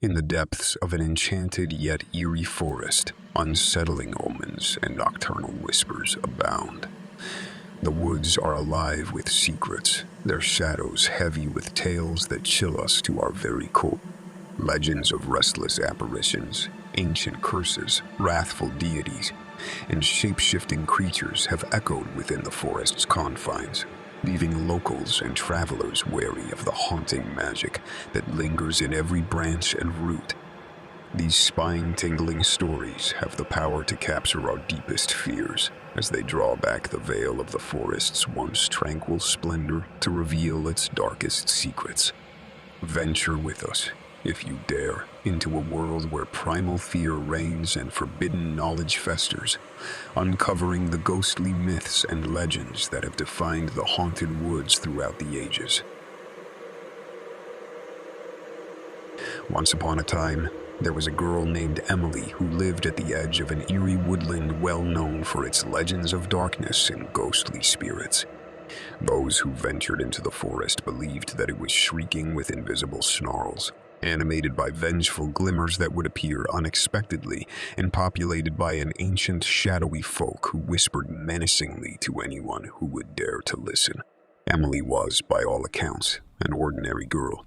In the depths of an enchanted yet eerie forest, unsettling omens and nocturnal whispers abound. The woods are alive with secrets, their shadows heavy with tales that chill us to our very core. Legends of restless apparitions, ancient curses, wrathful deities, and shape-shifting creatures have echoed within the forest's confines, leaving locals and travelers wary of the haunting magic that lingers in every branch and root. These spine-tingling stories have the power to capture our deepest fears as they draw back the veil of the forest's once tranquil splendor to reveal its darkest secrets. Venture with us, if you dare, into a world where primal fear reigns and forbidden knowledge festers, uncovering the ghostly myths and legends that have defined the haunted woods throughout the ages. Once upon a time, there was a girl named Emily who lived at the edge of an eerie woodland well known for its legends of darkness and ghostly spirits. Those who ventured into the forest believed that it was shrieking with invisible snarls, animated by vengeful glimmers that would appear unexpectedly, and populated by an ancient, shadowy folk who whispered menacingly to anyone who would dare to listen. Emily was, by all accounts, an ordinary girl.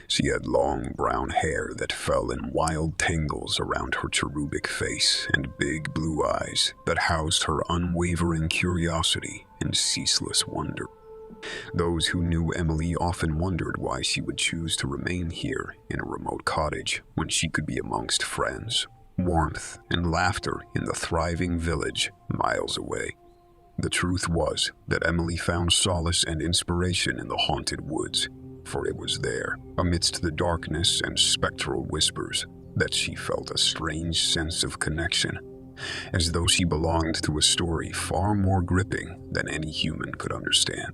She had long brown hair that fell in wild tangles around her cherubic face and big blue eyes that housed her unwavering curiosity and ceaseless wonder. Those who knew Emily often wondered why she would choose to remain here in a remote cottage when she could be amongst friends, warmth, and laughter in the thriving village miles away. The truth was that Emily found solace and inspiration in the haunted woods, for it was there, amidst the darkness and spectral whispers, that she felt a strange sense of connection, as though she belonged to a story far more gripping than any human could understand.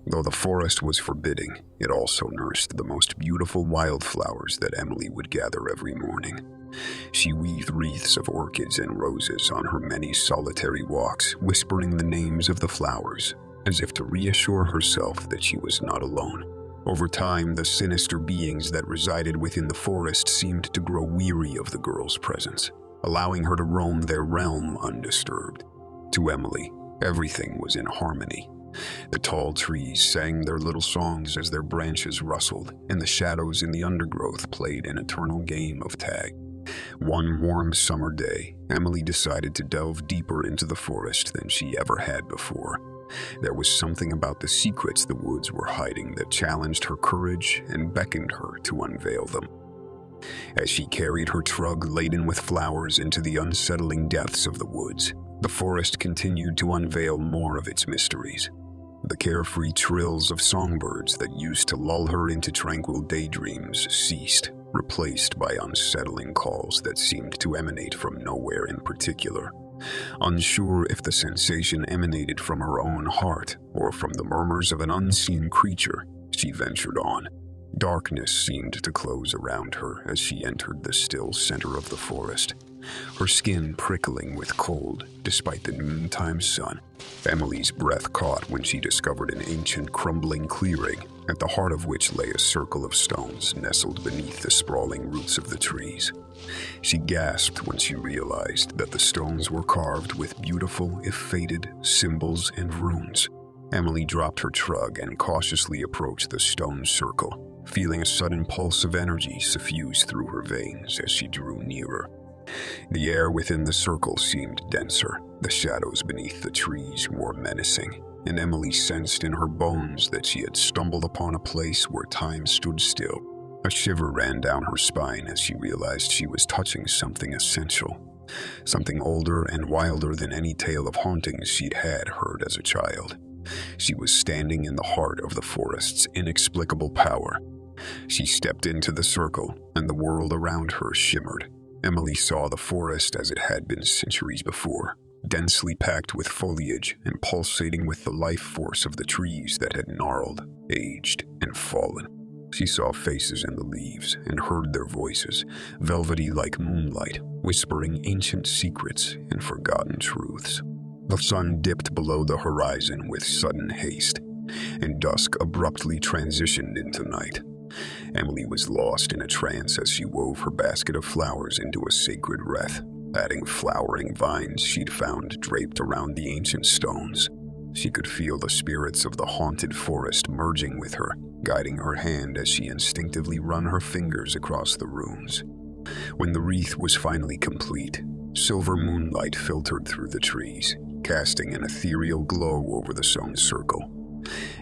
Though the forest was forbidding, it also nursed the most beautiful wildflowers that Emily would gather every morning. She weaved wreaths of orchids and roses on her many solitary walks, whispering the names of the flowers, as if to reassure herself that she was not alone. Over time, the sinister beings that resided within the forest seemed to grow weary of the girl's presence, allowing her to roam their realm undisturbed. To Emily, everything was in harmony. The tall trees sang their little songs as their branches rustled, and the shadows in the undergrowth played an eternal game of tag. One warm summer day, Emily decided to delve deeper into the forest than she ever had before. There was something about the secrets the woods were hiding that challenged her courage and beckoned her to unveil them. As she carried her trug laden with flowers into the unsettling depths of the woods, the forest continued to unveil more of its mysteries. The carefree trills of songbirds that used to lull her into tranquil daydreams ceased, replaced by unsettling calls that seemed to emanate from nowhere in particular. Unsure if the sensation emanated from her own heart or from the murmurs of an unseen creature, she ventured on. Darkness seemed to close around her as she entered the still center of the forest, her skin prickling with cold despite the noontime sun. Emily's breath caught when she discovered an ancient crumbling clearing, at the heart of which lay a circle of stones nestled beneath the sprawling roots of the trees. She gasped when she realized that the stones were carved with beautiful, if faded, symbols and runes. Emily dropped her trug and cautiously approached the stone circle, feeling a sudden pulse of energy suffuse through her veins as she drew nearer. The air within the circle seemed denser, the shadows beneath the trees more menacing, and Emily sensed in her bones that she had stumbled upon a place where time stood still. A shiver ran down her spine as she realized she was touching something essential, something older and wilder than any tale of hauntings she'd had heard as a child. She was standing in the heart of the forest's inexplicable power. She stepped into the circle, and the world around her shimmered. Emily saw the forest as it had been centuries before, densely packed with foliage and pulsating with the life force of the trees that had gnarled, aged, and fallen. She saw faces in the leaves and heard their voices, velvety like moonlight, whispering ancient secrets and forgotten truths. The sun dipped below the horizon with sudden haste, and dusk abruptly transitioned into night. Emily was lost in a trance as she wove her basket of flowers into a sacred wreath, adding flowering vines she'd found draped around the ancient stones. She could feel the spirits of the haunted forest merging with her, guiding her hand as she instinctively ran her fingers across the runes. When the wreath was finally complete, silver moonlight filtered through the trees, casting an ethereal glow over the stone circle.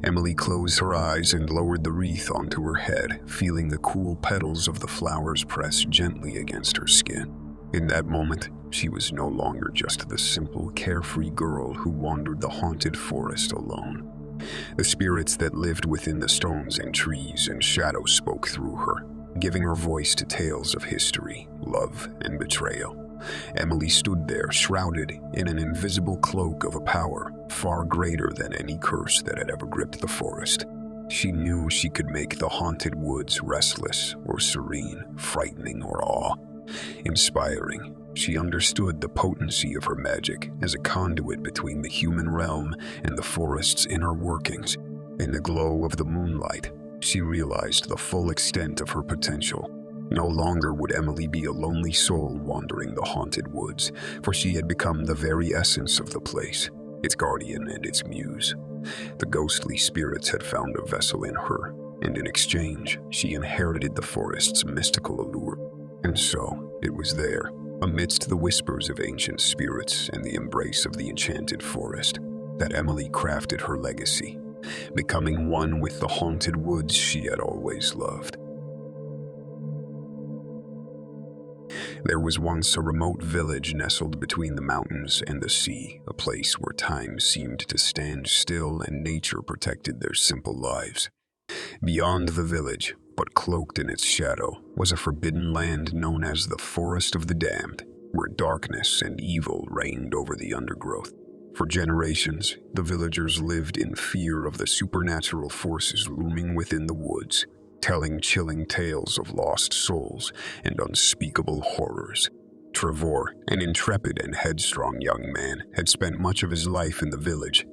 Emily closed her eyes and lowered the wreath onto her head, feeling the cool petals of the flowers press gently against her skin. In that moment, she was no longer just the simple, carefree girl who wandered the haunted forest alone. The spirits that lived within the stones and trees and shadows spoke through her, giving her voice to tales of history, love, and betrayal. Emily stood there, shrouded in an invisible cloak of a power far greater than any curse that had ever gripped the forest. She knew she could make the haunted woods restless or serene, frightening or awe. Inspiring, she understood the potency of her magic as a conduit between the human realm and the forest's inner workings. In the glow of the moonlight, she realized the full extent of her potential. No longer would Emily be a lonely soul wandering the haunted woods, for she had become the very essence of the place, its guardian and its muse. The ghostly spirits had found a vessel in her, and in exchange, she inherited the forest's mystical allure. And so, it was there, amidst the whispers of ancient spirits and the embrace of the enchanted forest, that Emily crafted her legacy, becoming one with the haunted woods she had always loved. There was once a remote village nestled between the mountains and the sea, a place where time seemed to stand still and nature protected their simple lives. Beyond the village, but cloaked in its shadow, was a forbidden land known as the Forest of the Damned, where darkness and evil reigned over the undergrowth. For generations, the villagers lived in fear of the supernatural forces looming within the woods, telling chilling tales of lost souls and unspeakable horrors. Trevor, an intrepid and headstrong young man, had spent much of his life in the village,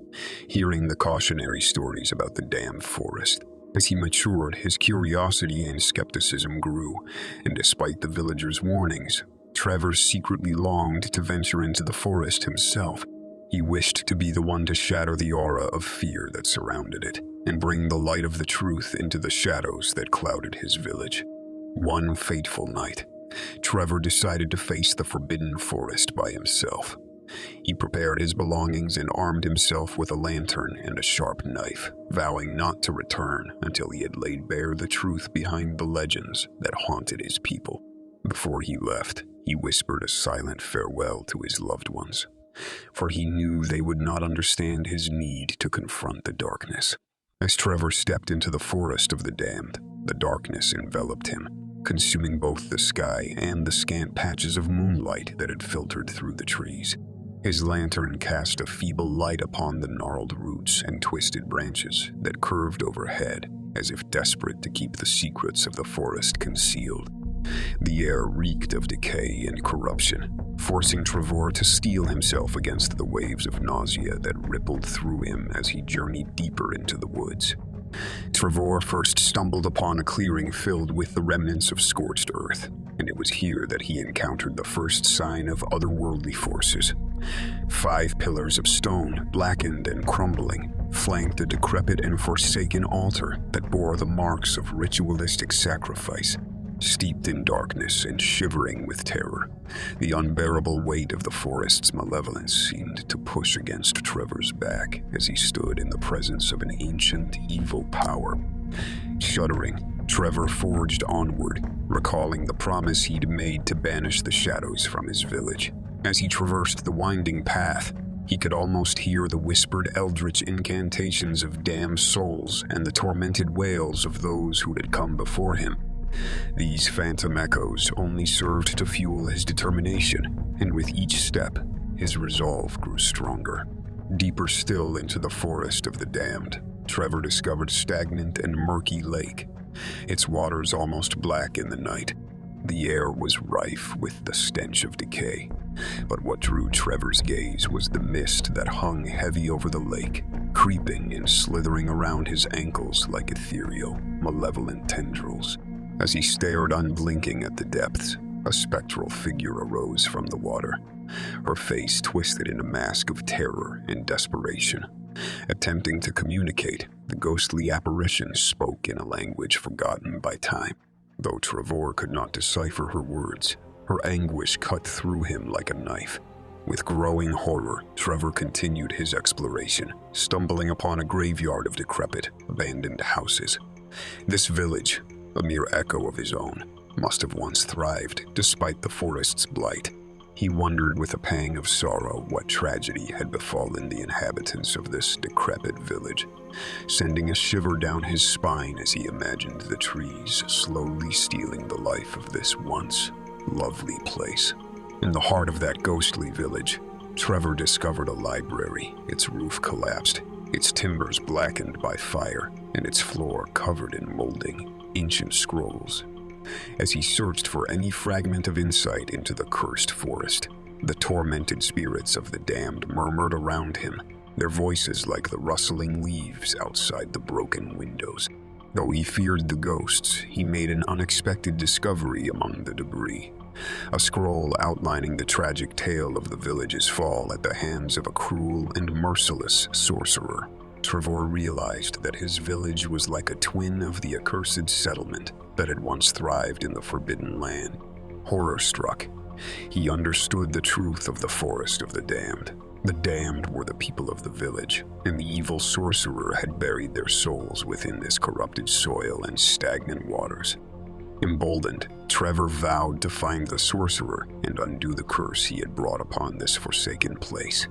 hearing the cautionary stories about the damned forest. As he matured, his curiosity and skepticism grew, and despite the villagers' warnings, Trevor secretly longed to venture into the forest himself. He wished to be the one to shatter the aura of fear that surrounded it, and bring the light of the truth into the shadows that clouded his village. One fateful night, Trevor decided to face the forbidden forest by himself. He prepared his belongings and armed himself with a lantern and a sharp knife, vowing not to return until he had laid bare the truth behind the legends that haunted his people. Before he left, he whispered a silent farewell to his loved ones, for he knew they would not understand his need to confront the darkness. As Trevor stepped into the Forest of the Damned, the darkness enveloped him, consuming both the sky and the scant patches of moonlight that had filtered through the trees. His lantern cast a feeble light upon the gnarled roots and twisted branches that curved overhead, as if desperate to keep the secrets of the forest concealed. The air reeked of decay and corruption, forcing Trevor to steel himself against the waves of nausea that rippled through him as he journeyed deeper into the woods. Trevor first stumbled upon a clearing filled with the remnants of scorched earth, and it was here that he encountered the first sign of otherworldly forces. 5 pillars of stone, blackened and crumbling, flanked a decrepit and forsaken altar that bore the marks of ritualistic sacrifice. Steeped in darkness and shivering with terror, the unbearable weight of the forest's malevolence seemed to push against Trevor's back as he stood in the presence of an ancient, evil power. Shuddering, Trevor forged onward, recalling the promise he'd made to banish the shadows from his village. As he traversed the winding path, he could almost hear the whispered eldritch incantations of damned souls and the tormented wails of those who had come before him. These phantom echoes only served to fuel his determination, and with each step, his resolve grew stronger. Deeper still into the Forest of the Damned, Trevor discovered a stagnant and murky lake, its waters almost black in the night. The air was rife with the stench of decay, but what drew Trevor's gaze was the mist that hung heavy over the lake, creeping and slithering around his ankles like ethereal, malevolent tendrils. As he stared unblinking at the depths, a spectral figure arose from the water, her face twisted in a mask of terror and desperation. Attempting to communicate, the ghostly apparition spoke in a language forgotten by time. Though Trevor could not decipher her words, her anguish cut through him like a knife. With growing horror, Trevor continued his exploration, stumbling upon a graveyard of decrepit, abandoned houses. This village, a mere echo of his own, must have once thrived despite the forest's blight. He wondered with a pang of sorrow what tragedy had befallen the inhabitants of this decrepit village, sending a shiver down his spine as he imagined the trees slowly stealing the life of this once lovely place. In the heart of that ghostly village, Trevor discovered a library, its roof collapsed, its timbers blackened by fire, and its floor covered in molding, ancient scrolls. As he searched for any fragment of insight into the cursed forest, the tormented spirits of the damned murmured around him, their voices like the rustling leaves outside the broken windows. Though he feared the ghosts, he made an unexpected discovery among the debris. A scroll outlining the tragic tale of the village's fall at the hands of a cruel and merciless sorcerer. Trevor realized that his village was like a twin of the accursed settlement that had once thrived in the Forbidden Land. Horror-struck, he understood the truth of the Forest of the Damned. The damned were the people of the village, and the evil sorcerer had buried their souls within this corrupted soil and stagnant waters. Emboldened, Trevor vowed to find the sorcerer and undo the curse he had brought upon this forsaken place.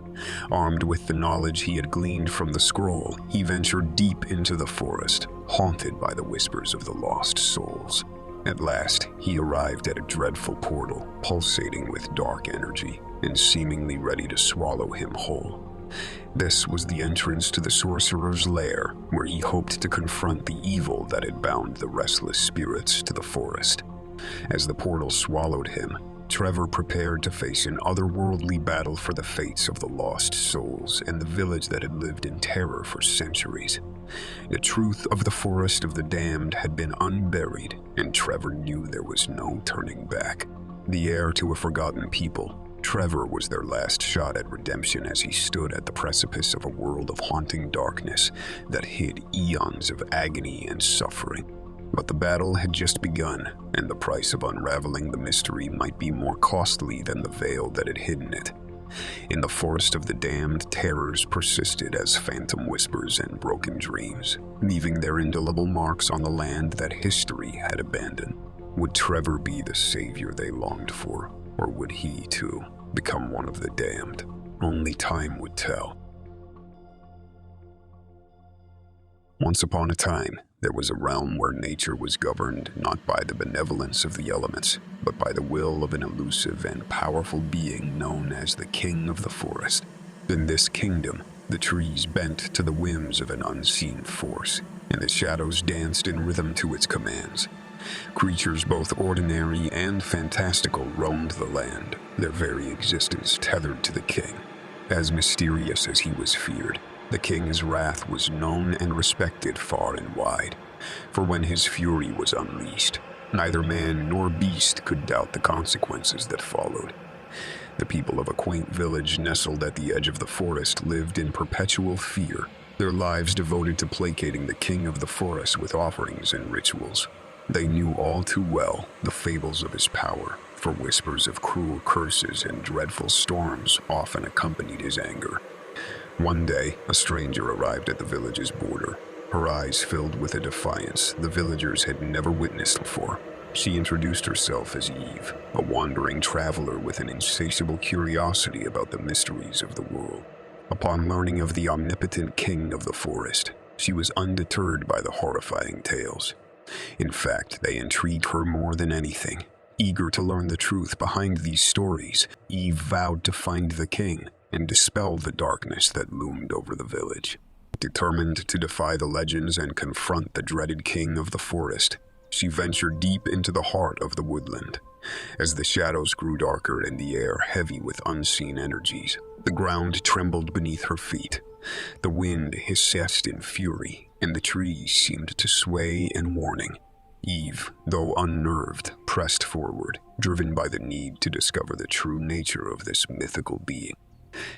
Armed with the knowledge he had gleaned from the scroll, he ventured deep into the forest, haunted by the whispers of the lost souls. At last, he arrived at a dreadful portal, pulsating with dark energy and seemingly ready to swallow him whole. This was the entrance to the sorcerer's lair, where he hoped to confront the evil that had bound the restless spirits to the forest. As the portal swallowed him, Trevor prepared to face an otherworldly battle for the fates of the lost souls and the village that had lived in terror for centuries. The truth of the Forest of the Damned had been unburied, and Trevor knew there was no turning back. The heir to a forgotten people, Trevor was their last shot at redemption as he stood at the precipice of a world of haunting darkness that hid eons of agony and suffering. But the battle had just begun, and the price of unraveling the mystery might be more costly than the veil that had hidden it. In the Forest of the Damned, terrors persisted as phantom whispers and broken dreams, leaving their indelible marks on the land that history had abandoned. Would Trevor be the savior they longed for, or would he, too, become one of the damned? Only time would tell. Once upon a time, there was a realm where nature was governed not by the benevolence of the elements, but by the will of an elusive and powerful being known as the King of the Forest. In this kingdom, the trees bent to the whims of an unseen force, and the shadows danced in rhythm to its commands. Creatures both ordinary and fantastical roamed the land, their very existence tethered to the king. As mysterious as he was feared, the king's wrath was known and respected far and wide, for when his fury was unleashed, neither man nor beast could doubt the consequences that followed. The people of a quaint village nestled at the edge of the forest lived in perpetual fear, their lives devoted to placating the king of the forest with offerings and rituals. They knew all too well the fables of his power, for whispers of cruel curses and dreadful storms often accompanied his anger. One day, a stranger arrived at the village's border, her eyes filled with a defiance the villagers had never witnessed before. She introduced herself as Eve, a wandering traveler with an insatiable curiosity about the mysteries of the world. Upon learning of the omnipotent king of the forest, she was undeterred by the horrifying tales. In fact, they intrigued her more than anything. Eager to learn the truth behind these stories, Eve vowed to find the king and dispel the darkness that loomed over the village. Determined to defy the legends and confront the dreaded king of the forest, she ventured deep into the heart of the woodland. As the shadows grew darker and the air heavy with unseen energies, the ground trembled beneath her feet. The wind hissed in fury, and the trees seemed to sway in warning. Eve, though unnerved, pressed forward, driven by the need to discover the true nature of this mythical being.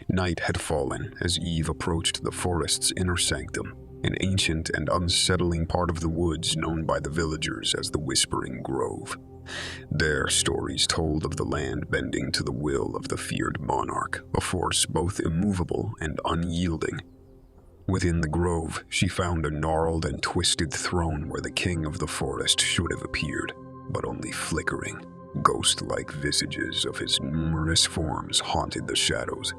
Night had fallen as Eve approached the forest's inner sanctum, an ancient and unsettling part of the woods known by the villagers as the Whispering Grove. There, stories told of the land bending to the will of the feared monarch, a force both immovable and unyielding. Within the grove, she found a gnarled and twisted throne where the king of the forest should have appeared, but only flickering, ghost-like visages of his numerous forms haunted the shadows.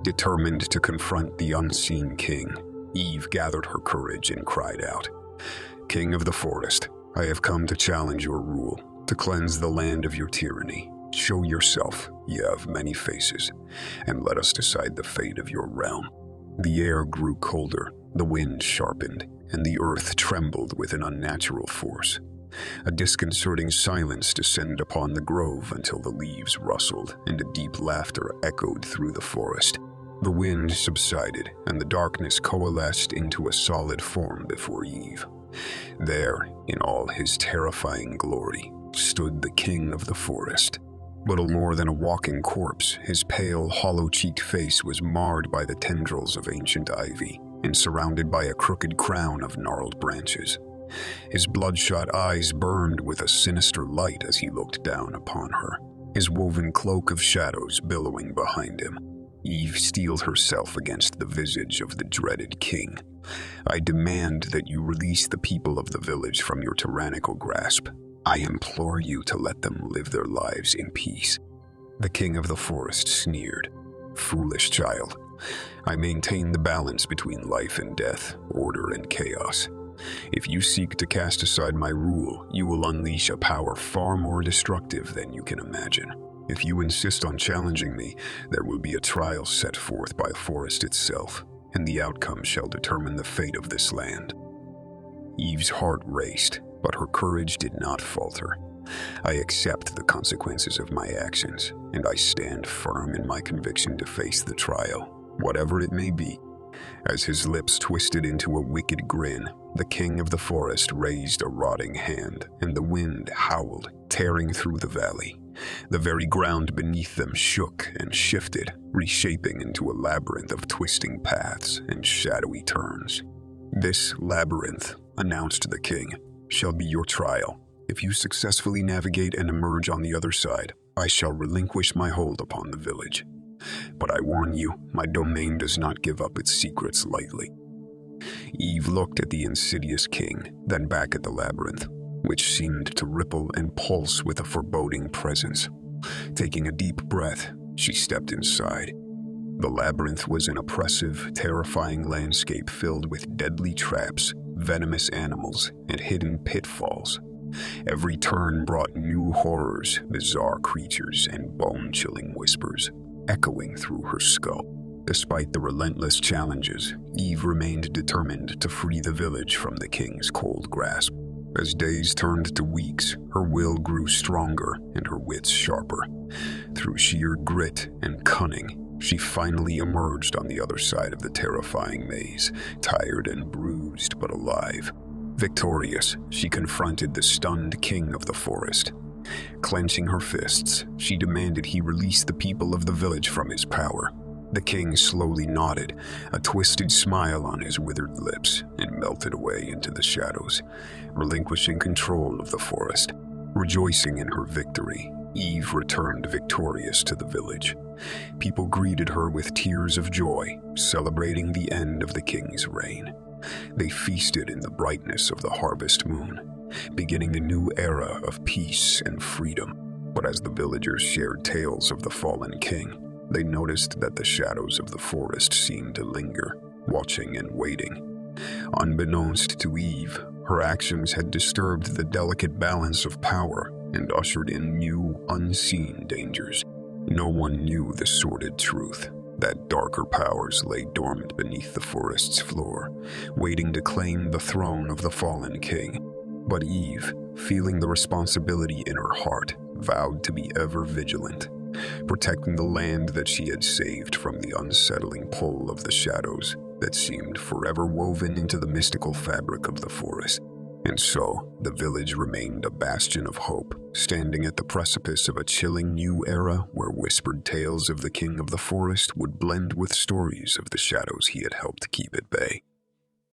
Determined to confront the unseen king, Eve gathered her courage and cried out, "King of the forest, I have come to challenge your rule, to cleanse the land of your tyranny. Show yourself, ye have many faces, and let us decide the fate of your realm." The air grew colder, the wind sharpened, and the earth trembled with an unnatural force. A disconcerting silence descended upon the grove until the leaves rustled and a deep laughter echoed through the forest. The wind subsided, and the darkness coalesced into a solid form before Eve. There, in all his terrifying glory, stood the king of the forest. Little more than a walking corpse, his pale, hollow-cheeked face was marred by the tendrils of ancient ivy and surrounded by a crooked crown of gnarled branches. His bloodshot eyes burned with a sinister light as he looked down upon her, his woven cloak of shadows billowing behind him. Eve steeled herself against the visage of the dreaded king. "I demand that you release the people of the village from your tyrannical grasp. I implore you to let them live their lives in peace." The king of the forest sneered. "Foolish child, I maintain the balance between life and death, order and chaos. If you seek to cast aside my rule, you will unleash a power far more destructive than you can imagine. If you insist on challenging me, there will be a trial set forth by the forest itself, and the outcome shall determine the fate of this land." Eve's heart raced, but her courage did not falter. "I accept the consequences of my actions, and I stand firm in my conviction to face the trial, whatever it may be." As his lips twisted into a wicked grin, the king of the forest raised a rotting hand, and the wind howled, tearing through the valley. The very ground beneath them shook and shifted, reshaping into a labyrinth of twisting paths and shadowy turns. "This labyrinth," announced the king, "shall be your trial. If you successfully navigate and emerge on the other side, I shall relinquish my hold upon the village. But I warn you, my domain does not give up its secrets lightly." Eve looked at the insidious king, then back at the labyrinth, which seemed to ripple and pulse with a foreboding presence. Taking a deep breath, she stepped inside. The labyrinth was an oppressive, terrifying landscape filled with deadly traps, venomous animals, and hidden pitfalls. Every turn brought new horrors, bizarre creatures, and bone-chilling whispers, echoing through her skull. Despite the relentless challenges, Eve remained determined to free the village from the king's cold grasp. As days turned to weeks, her will grew stronger and her wits sharper. Through sheer grit and cunning, she finally emerged on the other side of the terrifying maze, tired and bruised but alive. Victorious, she confronted the stunned king of the forest. Clenching her fists, she demanded he release the people of the village from his power. The king slowly nodded, a twisted smile on his withered lips, and melted away into the shadows, relinquishing control of the forest. Rejoicing in her victory, Eve returned victorious to the village. People greeted her with tears of joy, celebrating the end of the king's reign. They feasted in the brightness of the harvest moon, beginning a new era of peace and freedom. But as the villagers shared tales of the fallen king, they noticed that the shadows of the forest seemed to linger, watching and waiting. Unbeknownst to Eve, her actions had disturbed the delicate balance of power and ushered in new, unseen dangers. No one knew the sordid truth, that darker powers lay dormant beneath the forest's floor, waiting to claim the throne of the fallen king. But Eve, feeling the responsibility in her heart, vowed to be ever vigilant, protecting the land that she had saved from the unsettling pull of the shadows that seemed forever woven into the mystical fabric of the forest. And so, the village remained a bastion of hope, standing at the precipice of a chilling new era where whispered tales of the king of the forest would blend with stories of the shadows he had helped keep at bay.